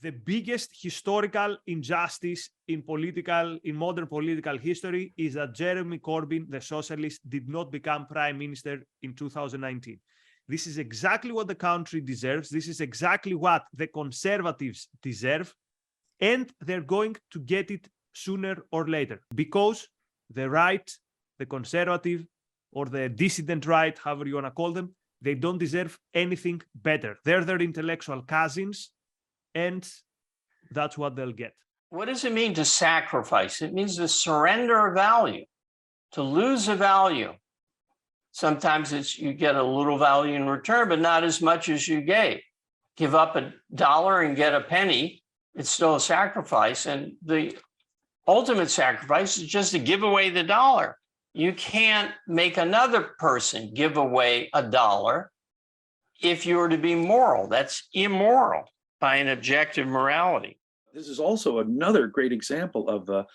the biggest historical injustice in modern political history is that Jeremy Corbyn, the socialist, did not become prime minister in 2019. This is exactly what the country deserves. This is exactly what the conservatives deserve. And they're going to get it sooner or later because the right, the conservative, or the dissident right, however you want to call them, they don't deserve anything better. They're their intellectual cousins, and that's what they'll get. What does it mean to sacrifice? It means to surrender a value, to lose a value. Sometimes it's you get a little value in return, but not as much as you gave. Give up $1 and get a penny, it's still a sacrifice. And the ultimate sacrifice is just to give away the dollar. You can't make another person give away $1 if you were to be moral. That's immoral by an objective morality. This is also another great example of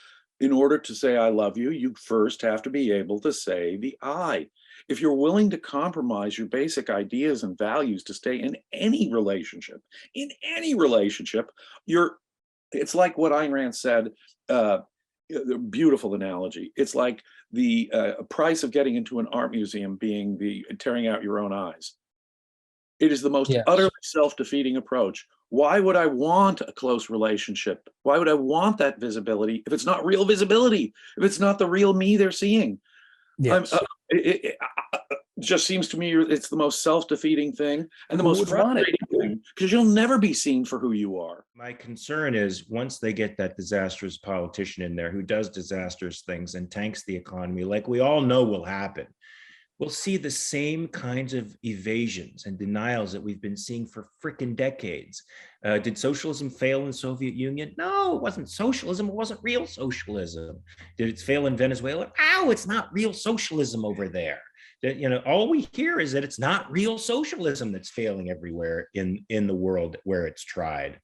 in order to say I love you, you first have to be able to say the I. If you're willing to compromise your basic ideas and values to stay in any relationship, it's like what Ayn Rand said, beautiful analogy. It's like the price of getting into an art museum being the tearing out your own eyes. It is the most utterly self-defeating approach. Why would I want a close relationship? Why would I want that visibility if it's not real visibility, if it's not the real me they're seeing? Yes. It just seems to me it's the most self-defeating thing and the most frustrating thing because you'll never be seen for who you are. My concern is once they get that disastrous politician in there who does disastrous things and tanks the economy, like we all know will happen, we'll see the same kinds of evasions and denials that we've been seeing for frickin' decades. Did socialism fail in the Soviet Union? No, it wasn't socialism. It wasn't real socialism. Did it fail in Venezuela? Ow, it's not real socialism over there. All we hear is that it's not real socialism that's failing everywhere in the world where it's tried.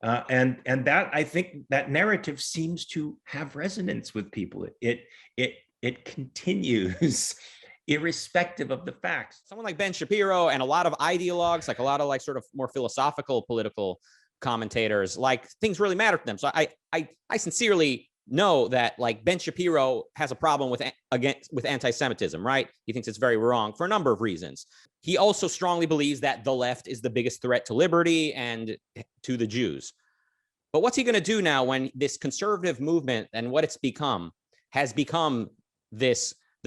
And that, I think that narrative seems to have resonance with people. It continues irrespective of the facts. Someone like Ben Shapiro and a lot of ideologues, like a lot of like sort of more philosophical political commentators, like things really matter to them. So I sincerely know that like Ben Shapiro has a problem with anti-Semitism, right? He thinks it's very wrong for a number of reasons. He also strongly believes that the left is the biggest threat to liberty and to the Jews. But what's he going to do now when this conservative movement and what it's become has become the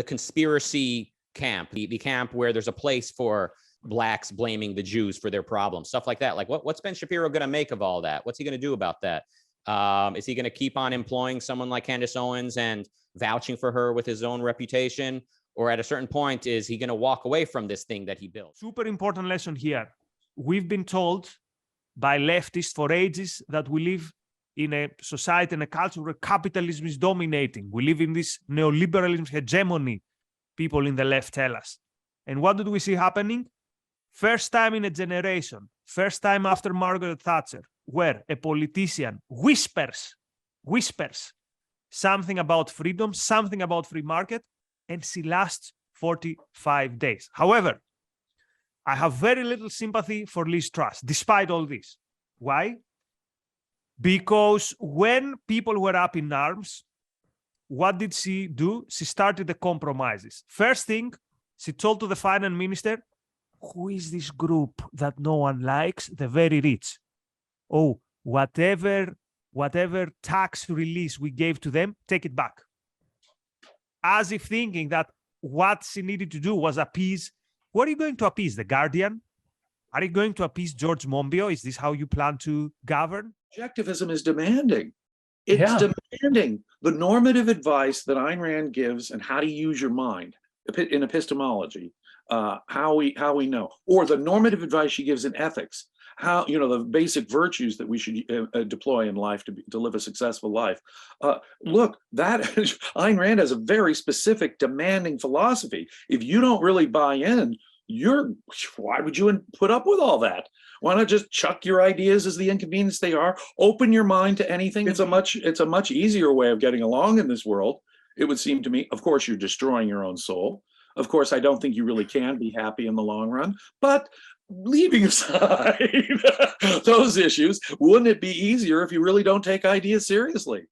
conspiracy camp, the camp where there's a place for blacks blaming the Jews for their problems, stuff like that. Like what's Ben Shapiro going to make of all that? What's he going to do about that? Is he going to keep on employing someone like Candace Owens and vouching for her with his own reputation? Or at a certain point, is he going to walk away from this thing that he built? Super important lesson here. We've been told by leftists for ages that we live in a society and a culture where capitalism is dominating. We live in this neoliberalism hegemony, people in the left tell us. And what did we see happening? First time in a generation, first time after Margaret Thatcher, where a politician whispers something about freedom, something about free market, and she lasts 45 days. However, I have very little sympathy for Liz Truss, despite all this. Why? Because when people were up in arms, what did she do? She started the compromises. First thing, she told to the finance minister, who is this group that no one likes? The very rich. Oh, whatever tax release we gave to them, take it back. As if thinking that what she needed to do was appease. What are you going to appease? The Guardian? Are you going to appease George Monbiot? Is this how you plan to govern? Objectivism is demanding. It's demanding the normative advice that Ayn Rand gives and how to use your mind in epistemology, how we know, or the normative advice she gives in ethics, how, the basic virtues that we should deploy in life to live a successful life. Look, that Ayn Rand has a very specific, demanding philosophy. If you don't really buy in, why would you put up with all that? Why not just chuck your ideas as the inconvenience they are? Open your mind to anything. It's a much easier way of getting along in this world, it would seem to me. Of course, you're destroying your own soul. Of course, I don't think you really can be happy in the long run, but leaving aside those issues, wouldn't it be easier if you really don't take ideas seriously?